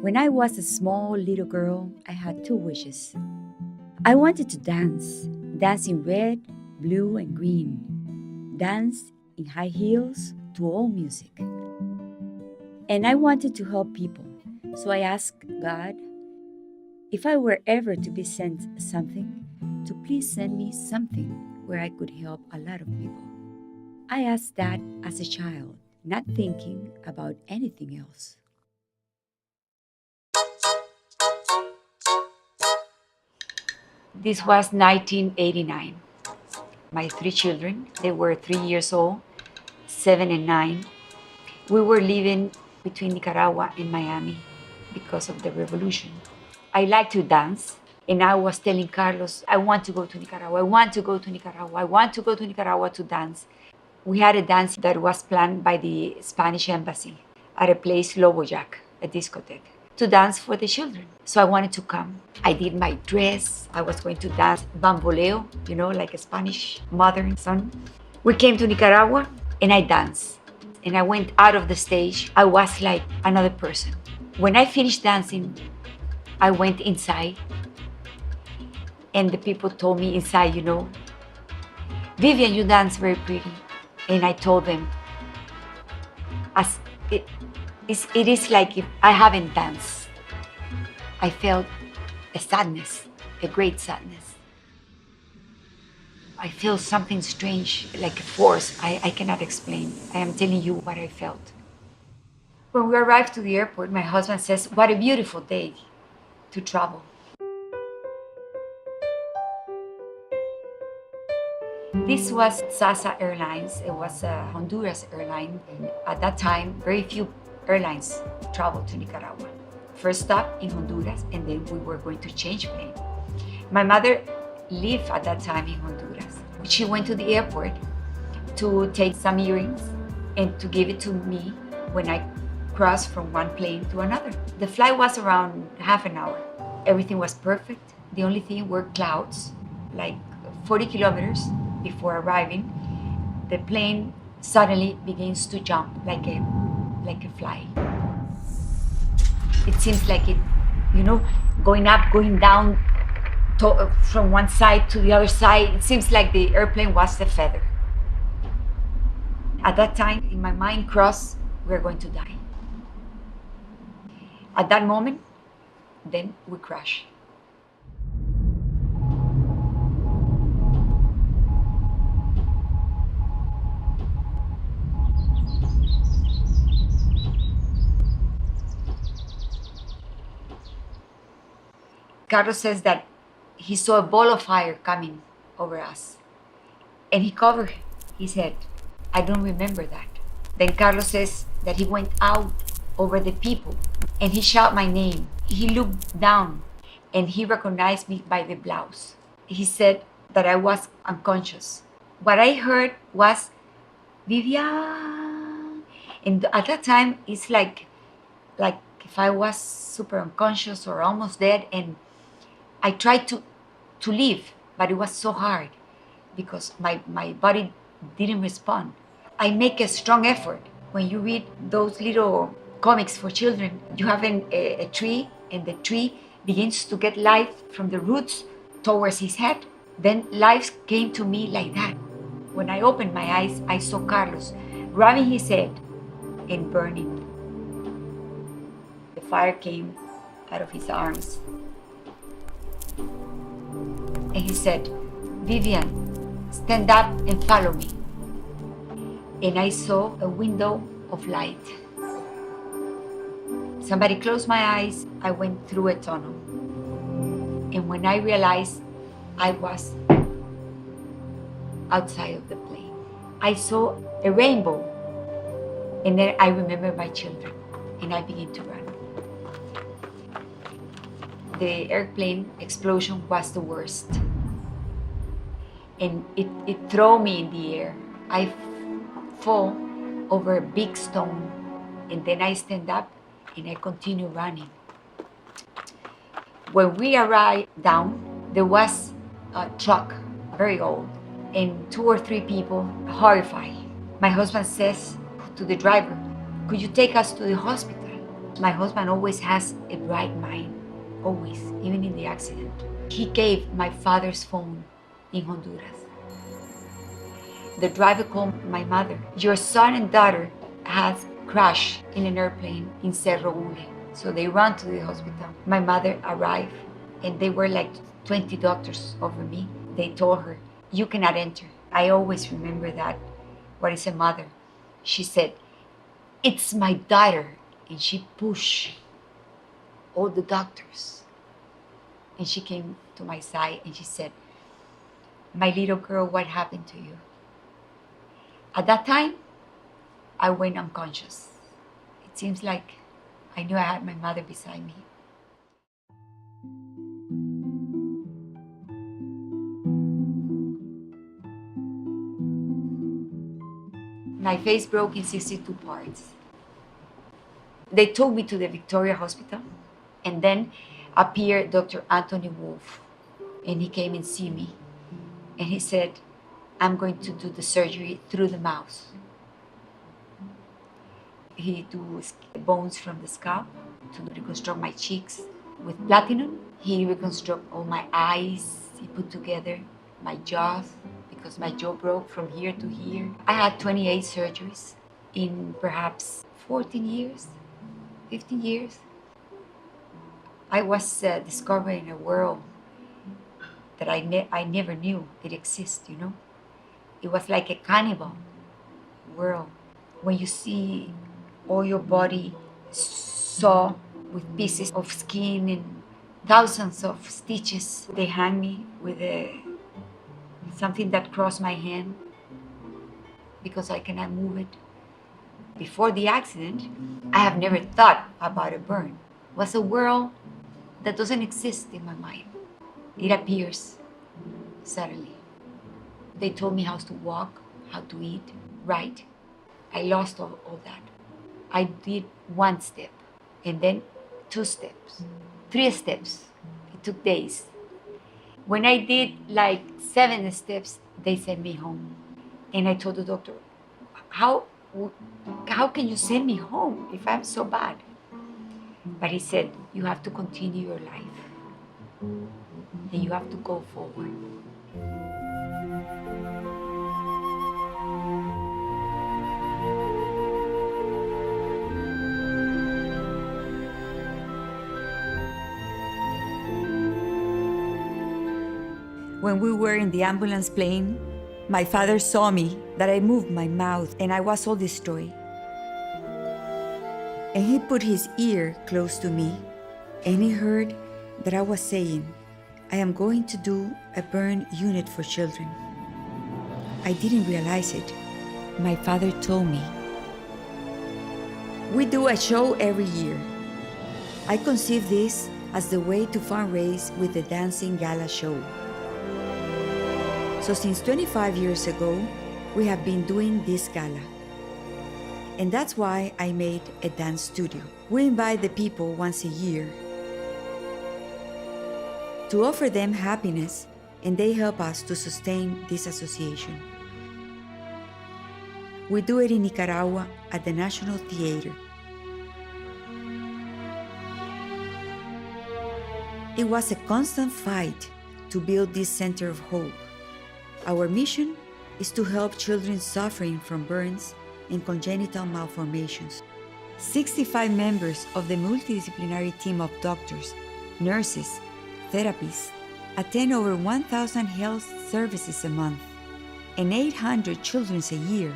When I was a small little girl, I had two wishes. I wanted to dance in red, blue, and green, dance in high heels to all music. And I wanted to help people, so I asked God, if I were ever to be sent something, to please send me something where I could help a lot of people. I asked that as a child, not thinking about anything else. This was 1989. My three children, they were 3 years old, 7 and 9. We were living between Nicaragua and Miami because of the revolution. I like to dance, and I was telling Carlos, I want to go to Nicaragua, I want to go to Nicaragua, I want to go to Nicaragua to dance. We had a dance that was planned by the Spanish embassy at a place, Lobo Jack, a discotheque, to dance for the children. So I wanted to come. I did my dress. I was going to dance bamboleo, like a Spanish mother and son. We came to Nicaragua and I danced. And I went out of the stage. I was like another person. When I finished dancing, I went inside. And the people told me inside, Vivian, you dance very pretty. And I told them, it is like if I haven't danced. I felt a sadness, a great sadness. I feel something strange, like a force. I cannot explain. I am telling you what I felt. When we arrived to the airport, my husband says, what a beautiful day to travel. This was Sasa Airlines. It was a Honduras airline. At that time, very few airlines traveled to Nicaragua. First stop in Honduras, and then we were going to change plane. My mother lived at that time in Honduras. She went to the airport to take some earrings and to give it to me when I crossed from one plane to another. The flight was around half an hour. Everything was perfect. The only thing were clouds, like 40 kilometers before arriving. The plane suddenly begins to jump like a fly. It seems like it, going up, going down, from one side to the other side. It seems like the airplane was a feather. At that time, in my mind crossed, we're going to die. At that moment, then we crash. Carlos says that he saw a ball of fire coming over us. And he covered his head. I don't remember that. Then Carlos says that he went out over the people and he shouted my name. He looked down and he recognized me by the blouse. He said that I was unconscious. What I heard was, Vivian. And at that time, it's like if I was super unconscious or almost dead, and I tried to leave, but it was so hard because my body didn't respond. I make a strong effort. When you read those little comics for children, you have a tree, and the tree begins to get life from the roots towards his head. Then life came to me like that. When I opened my eyes, I saw Carlos grabbing his head and burning. The fire came out of his arms. And he said, Vivian, stand up and follow me. And I saw a window of light. Somebody closed my eyes. I went through a tunnel. And when I realized I was outside of the plane, I saw a rainbow. And then I remembered my children, and I began to run. The airplane explosion was the worst. And it threw me in the air. I fall over a big stone, and then I stand up and I continue running. When we arrived down, there was a truck, very old, and 2 or 3 people horrified. My husband says to the driver, could you take us to the hospital? My husband always has a bright mind, always, even in the accident. He gave my father's phone in Honduras. The driver called my mother. Your son and daughter has crashed in an airplane in Cerro Ule. So they ran to the hospital. My mother arrived, and they were like 20 doctors over me. They told her, you cannot enter. I always remember that. What is a mother? She said, it's my daughter. And she pushed all the doctors. And she came to my side and she said, my little girl, what happened to you? At that time, I went unconscious. It seems like I knew I had my mother beside me. My face broke in 62 parts. They took me to the Victoria Hospital, and then appeared Dr. Anthony Wolf, and he came and see me, and he said, I'm going to do the surgery through the mouth. He do bones from the scalp to reconstruct my cheeks with platinum. He reconstruct all my eyes. He put together my jaws because my jaw broke from here to here. I had 28 surgeries in perhaps 14 years, 15 years. I was discovering a world that I never knew it exists, you know. It was like a cannibal world. When you see all your body saw with pieces of skin and thousands of stitches. They hang me with something that crossed my hand because I cannot move it. Before the accident, I have never thought about a burn. It was a world that doesn't exist in my mind. It appears suddenly. They told me how to walk, how to eat, right? I lost all that. I did one step, and then 2 steps, 3 steps. It took days. When I did like 7 steps, they sent me home. And I told the doctor, how can you send me home if I'm so bad? But he said, you have to continue your life, and you have to go forward. When we were in the ambulance plane, my father saw me that I moved my mouth and I was all destroyed. And he put his ear close to me and he heard that I was saying, I am going to do a burn unit for children. I didn't realize it. My father told me, we do a show every year. I conceive this as the way to fundraise with the dancing gala show. So since 25 years ago, we have been doing this gala. And that's why I made a dance studio. We invite the people once a year to offer them happiness, and they help us to sustain this association. We do it in Nicaragua at the National Theater. It was a constant fight to build this center of hope. Our mission is to help children suffering from burns and congenital malformations. 65 members of the multidisciplinary team of doctors, nurses, therapists attend over 1,000 health services a month and 800 children a year.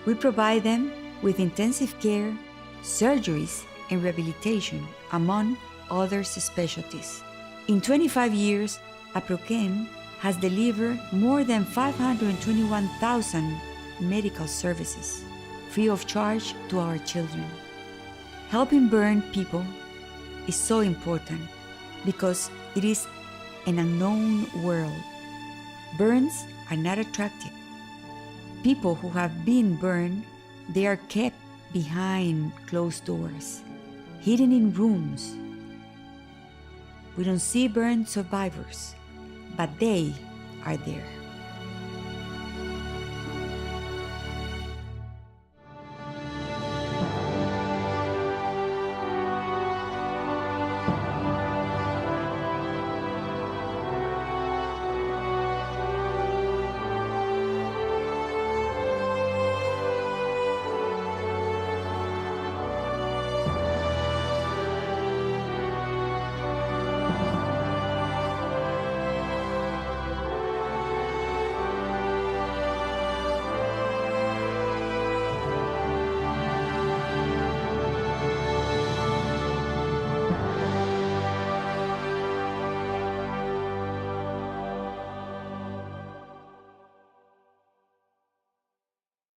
We provide them with intensive care, surgeries, and rehabilitation, among other specialties. In 25 years, APROCHEM has delivered more than 521,000 medical services, free of charge to our children. Helping burn people is so important because it is an unknown world. Burns are not attractive. People who have been burned, they are kept behind closed doors, hidden in rooms. We don't see burn survivors, but they are there.